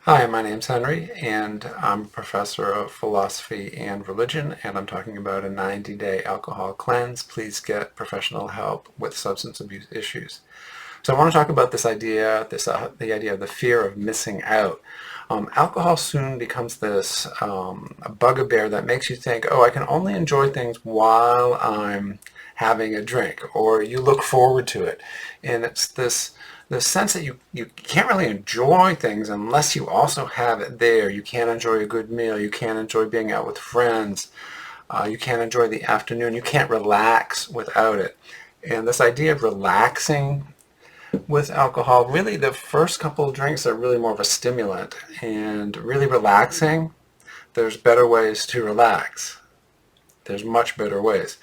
Hi, my name's Henry, and I'm a professor of philosophy and religion, and I'm talking about a 90-day alcohol cleanse. Please get professional help with substance abuse issues. So I want to talk about this idea, the idea of the fear of missing out. Alcohol soon becomes this a bugbear that makes you think, oh, I can only enjoy things while I'm having a drink, or you look forward to it. And it's the sense that you can't really enjoy things unless you also have it there. You can't enjoy a good meal. You can't enjoy being out with friends. You can't enjoy the afternoon. You can't relax without it. And this idea of relaxing with alcohol, really the first couple of drinks are really more of a stimulant, and really relaxing, there's better ways to relax. There's much better ways.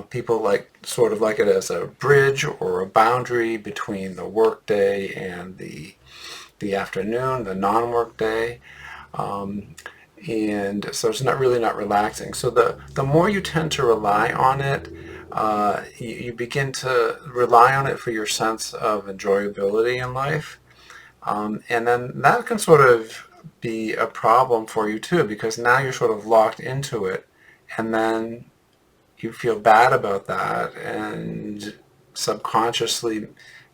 People sort of like it as a bridge or a boundary between the work day and the afternoon, the non-work day. And so it's not relaxing. So the more you tend to rely on it, you begin to rely on it for your sense of enjoyability in life. And then that can sort of be a problem for you too, because now you're sort of locked into it, and then you feel bad about that, and subconsciously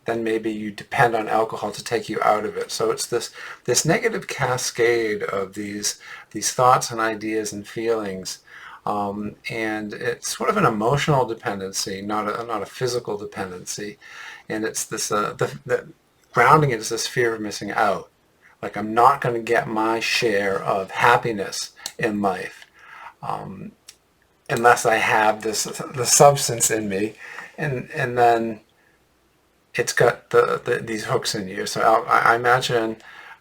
then maybe you depend on alcohol to take you out of it. So it's this negative cascade of these thoughts and ideas and feelings, and it's sort of an emotional dependency, not a physical dependency. And it's this the grounding it is this fear of missing out. Like, I'm not going to get my share of happiness in life unless I have the substance in me, and then it's got these hooks in you. So I imagine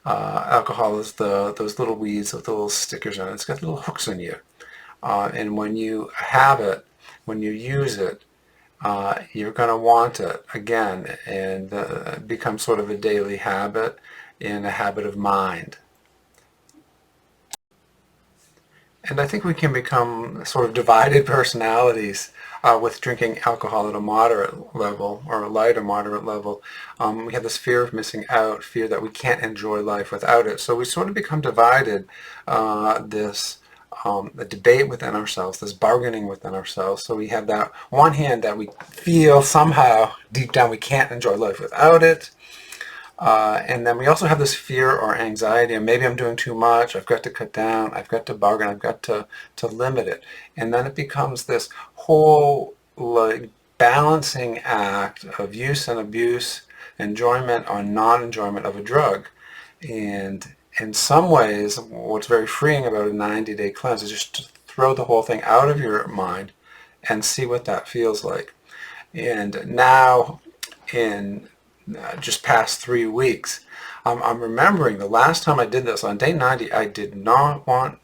alcohol is those little weeds with the little stickers on it. It's got little hooks in you, and when you have it, when you use it, you're going to want it again, and become sort of a daily habit and a habit of mind. And I think we can become sort of divided personalities with drinking alcohol at a moderate level or a light or moderate level. We have this fear of missing out, fear that we can't enjoy life without it. So we sort of become divided, this a debate within ourselves, this bargaining within ourselves. So we have that one hand that we feel somehow deep down we can't enjoy life without it. And then we also have this fear or anxiety, and maybe I'm doing too much, I've got to cut down, I've got to bargain, I've got to limit it. And then it becomes this whole balancing act of use and abuse, enjoyment or non-enjoyment of a drug. And in some ways, what's very freeing about a 90-day cleanse is just to throw the whole thing out of your mind and see what that feels like. And now, in just past 3 weeks, I'm remembering the last time I did this on day 90. I did not want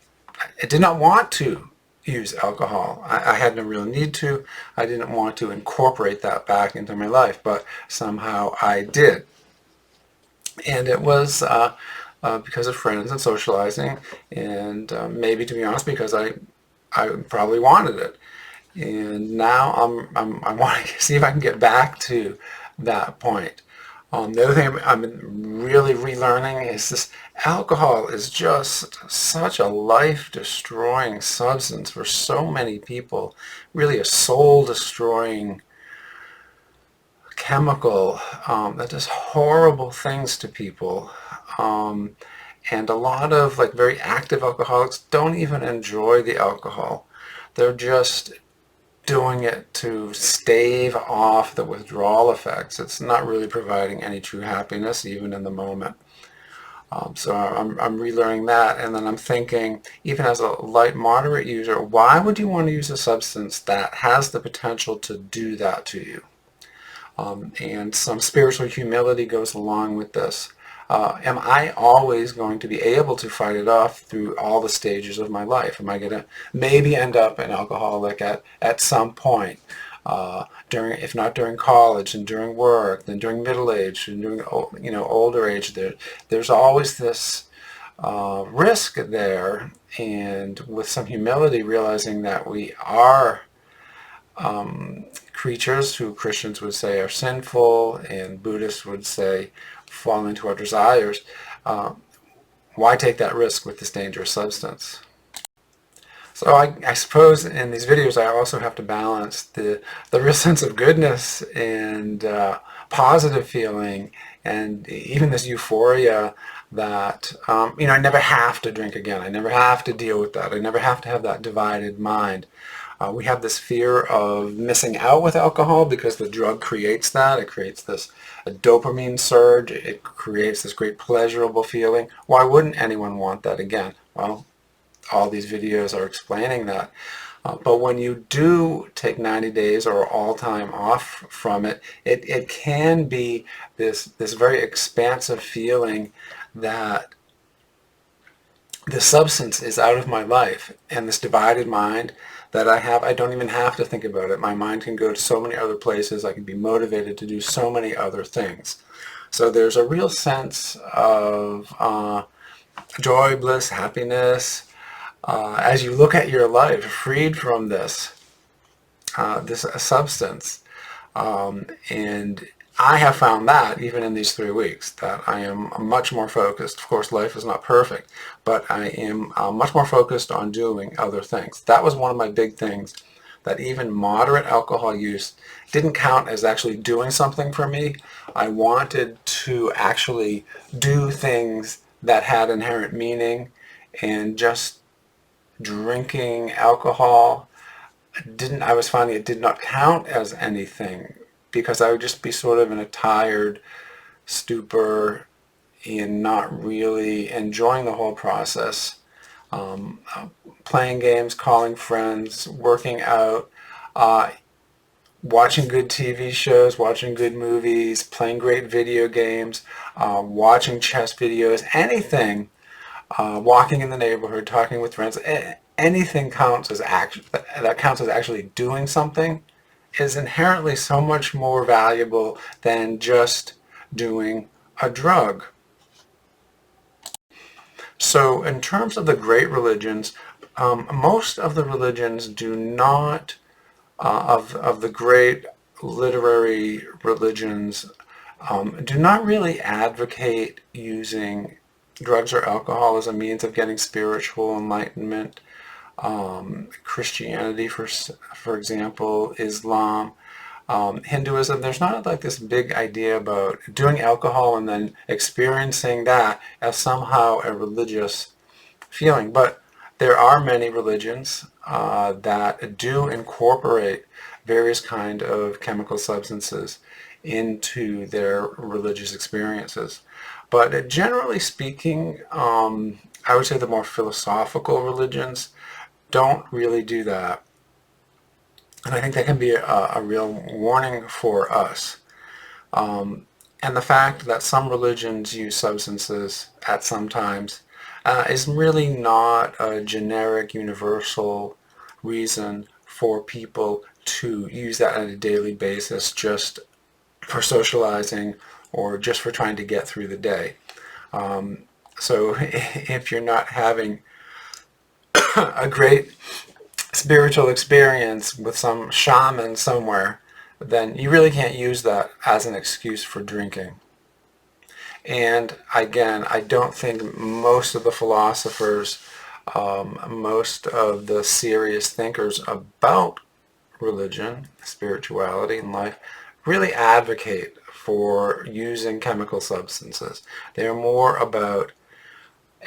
to use alcohol. I had no real need to. I didn't want to incorporate that back into my life, but somehow I did. And it was because of friends and socializing, and maybe, to be honest, because I probably wanted it. And now I want to see if I can get back to that point. The other thing I'm really relearning is this: alcohol is just such a life-destroying substance for so many people, really a soul-destroying chemical that does horrible things to people. And a lot of very active alcoholics don't even enjoy the alcohol. They're just doing it to stave off the withdrawal effects. It's not really providing any true happiness, even in the moment. So I'm relearning that, and then I'm thinking, even as a light moderate user, why would you want to use a substance that has the potential to do that to you? And some spiritual humility goes along with this. Am I always going to be able to fight it off through all the stages of my life? Am I going to maybe end up an alcoholic at some point, if not during college and during work, then during middle age and during older age? There's always this risk there, and with some humility, realizing that we are creatures who Christians would say are sinful and Buddhists would say fall into our desires. why take that risk with this dangerous substance? So I suppose in these videos I also have to balance the real sense of goodness and positive feeling and even this euphoria that I never have to drink again. I never have to deal with that. I never have to have that divided mind. We have this fear of missing out with alcohol because the drug creates that. It creates this a dopamine surge. It creates this great pleasurable feeling. Why wouldn't anyone want that again? Well, all these videos are explaining that. But when you do take 90 days or all time off from it, it can be this very expansive feeling that the substance is out of my life, and this divided mind that I have, I don't even have to think about it. My mind can go to so many other places. I can be motivated to do so many other things. So there's a real sense of joy, bliss, happiness, as you look at your life freed from this substance. And I have found that even in these 3 weeks, that I am much more focused. Of course, life is not perfect, but I am much more focused on doing other things. That was one of my big things, that even moderate alcohol use didn't count as actually doing something for me. I wanted to actually do things that had inherent meaning, and just drinking alcohol I was finding it did not count as anything, because I would just be sort of in a tired stupor and not really enjoying the whole process. Playing games, calling friends, working out, watching good TV shows, watching good movies, playing great video games, watching chess videos, anything, walking in the neighborhood, talking with friends, anything counts as that counts as actually doing something is inherently so much more valuable than just doing a drug. So in terms of the great religions, most of the religions do not, of the great literary religions, do not really advocate using drugs or alcohol as a means of getting spiritual enlightenment. Christianity, for example, Islam, Hinduism, there's not like this big idea about doing alcohol and then experiencing that as somehow a religious feeling. But there are many religions that do incorporate various kind of chemical substances into their religious experiences. But generally speaking, I would say the more philosophical religions don't really do that. And I think that can be a real warning for us. And the fact that some religions use substances at some times is really not a generic, universal reason for people to use that on a daily basis just for socializing or just for trying to get through the day. So if you're not having a great spiritual experience with some shaman somewhere, then you really can't use that as an excuse for drinking. And again, I don't think most of the philosophers, most of the serious thinkers about religion, spirituality, and life really advocate for using chemical substances. They're more about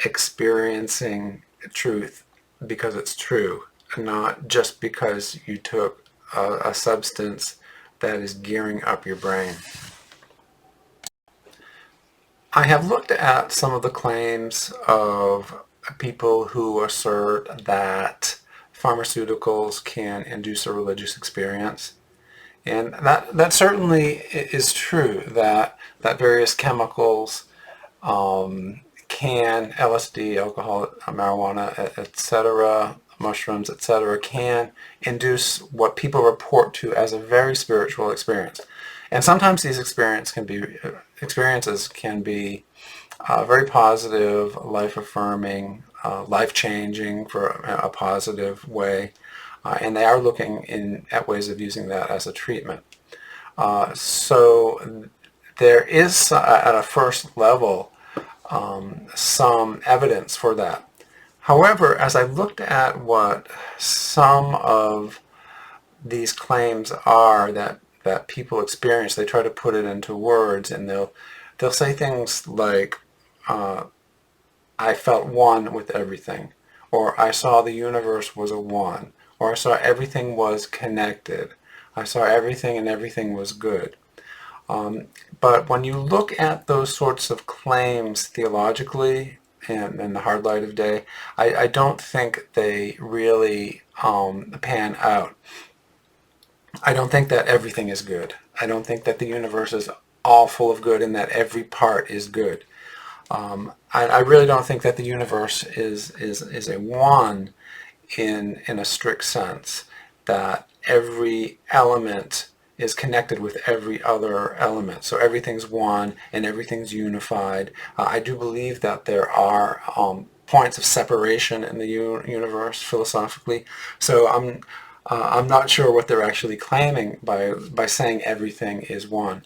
experiencing truth because it's true, not just because you took a substance that is gearing up your brain. I have looked at some of the claims of people who assert that pharmaceuticals can induce a religious experience. And that certainly is true, that various chemicals can, LSD, alcohol, marijuana, etc., mushrooms, etc., can induce what people report to as a very spiritual experience. And sometimes these experiences can be very positive, life-affirming, life-changing for a positive way. And they are looking at ways of using that as a treatment. So there is, at a first level, some evidence for that. However, as I looked at what some of these claims are that people experience, they try to put it into words, and they'll say things like, I felt one with everything, or I saw the universe was a one, or I saw everything was connected. I saw everything and everything was good. But when you look at those sorts of claims theologically and in the hard light of day, I don't think they really pan out. I don't think that everything is good. I don't think that the universe is all full of good and that every part is good. I really don't think that the universe is a one in a strict sense, that every element is connected with every other element. So everything's one and everything's unified. I do believe that there are points of separation in the universe philosophically. So I'm not sure what they're actually claiming by saying everything is one.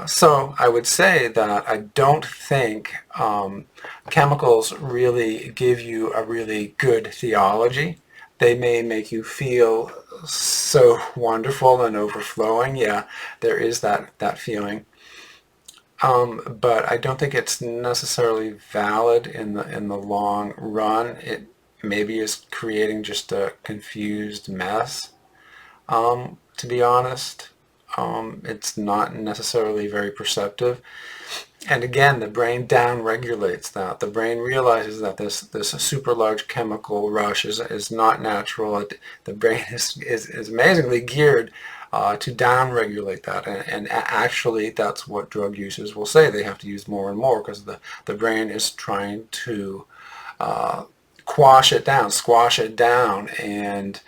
So I would say that I don't think chemicals really give you a really good theology. They may make you feel so wonderful and overflowing. Yeah, there is that feeling. But I don't think it's necessarily valid in the long run. It maybe is creating just a confused mess. To be honest, it's not necessarily very perceptive. And again, the brain down-regulates that. The brain realizes that this super large chemical rush is not natural. The brain is amazingly geared to down-regulate that. And actually, that's what drug users will say. They have to use more and more because the brain is trying to quash it down, squash it down, and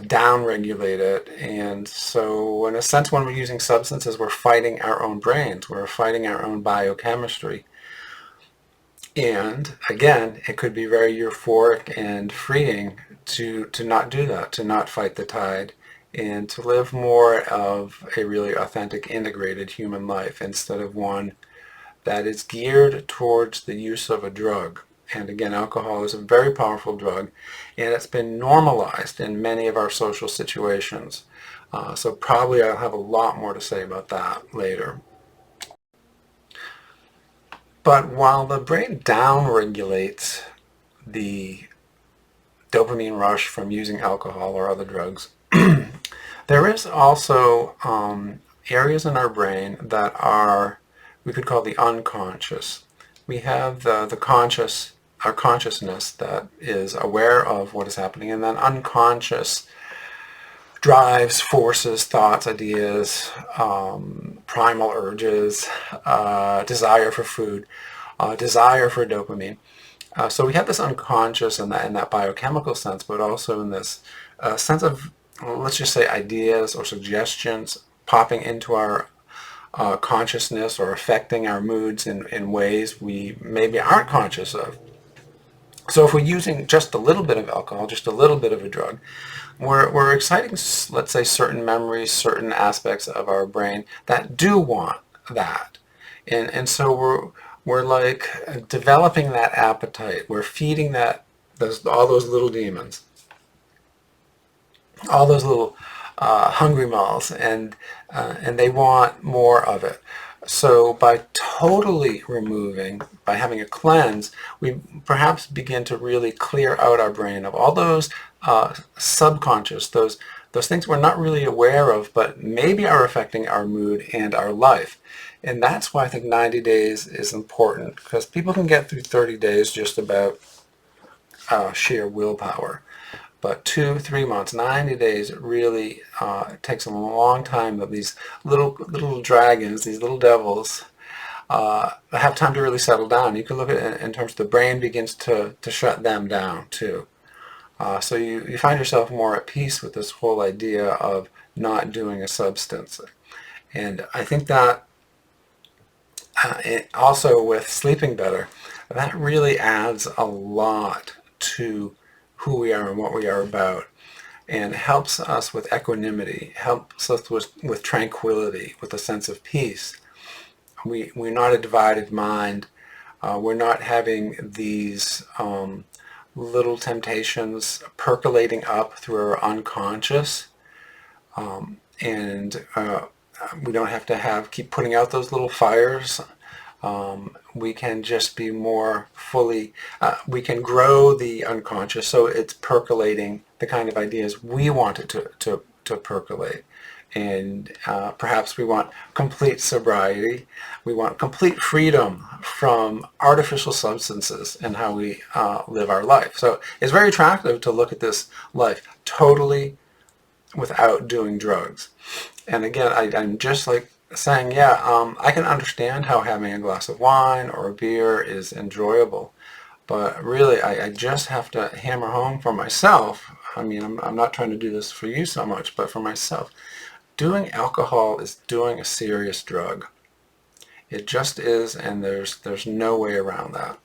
down-regulate it. And so in a sense, when we're using substances, we're fighting our own brains. We're fighting our own biochemistry. And again, it could be very euphoric and freeing to not do that, to not fight the tide, and to live more of a really authentic, integrated human life instead of one that is geared towards the use of a drug. And again, alcohol is a very powerful drug, and it's been normalized in many of our social situations. So probably I'll have a lot more to say about that later. But while the brain down-regulates the dopamine rush from using alcohol or other drugs, there is also areas in our brain that are, we could call the unconscious. We have the conscious, our consciousness that is aware of what is happening, and then unconscious drives, forces, thoughts, ideas, primal urges, desire for food, desire for dopamine. So we have this unconscious in that biochemical sense, but also in this sense of, let's just say, ideas or suggestions popping into our consciousness or affecting our moods in ways we maybe aren't conscious of. So if we're using just a little bit of alcohol, just a little bit of a drug, we're exciting, let's say, certain memories, certain aspects of our brain that do want that. And so we're like developing that appetite. We're feeding all those little demons, all those little hungry mouths, and they want more of it. So by totally removing, by having a cleanse, we perhaps begin to really clear out our brain of all those subconscious, those things we're not really aware of, but maybe are affecting our mood and our life. And that's why I think 90 days is important, because people can get through 30 days just about sheer willpower. But 2, 3 months, 90 days, it really takes a long time that these little dragons, these little devils, have time to really settle down. You can look at it in terms of the brain begins to shut them down too. So you find yourself more at peace with this whole idea of not doing a substance. And I think that also with sleeping better, that really adds a lot to who we are and what we are about, and helps us with equanimity, helps us with tranquility, with a sense of peace. We're not a divided mind. We're not having these little temptations percolating up through our unconscious, and we don't have to keep putting out those little fires. We can just be more fully, we can grow the unconscious so it's percolating the kind of ideas we want it to percolate. And perhaps we want complete sobriety. We want complete freedom from artificial substances and how we live our life. So it's very attractive to look at this life totally without doing drugs. And again, I'm just like saying, yeah, I can understand how having a glass of wine or a beer is enjoyable, but really I just have to hammer home for myself. I mean, I'm not trying to do this for you so much, but for myself. Doing alcohol is doing a serious drug. It just is, and there's no way around that.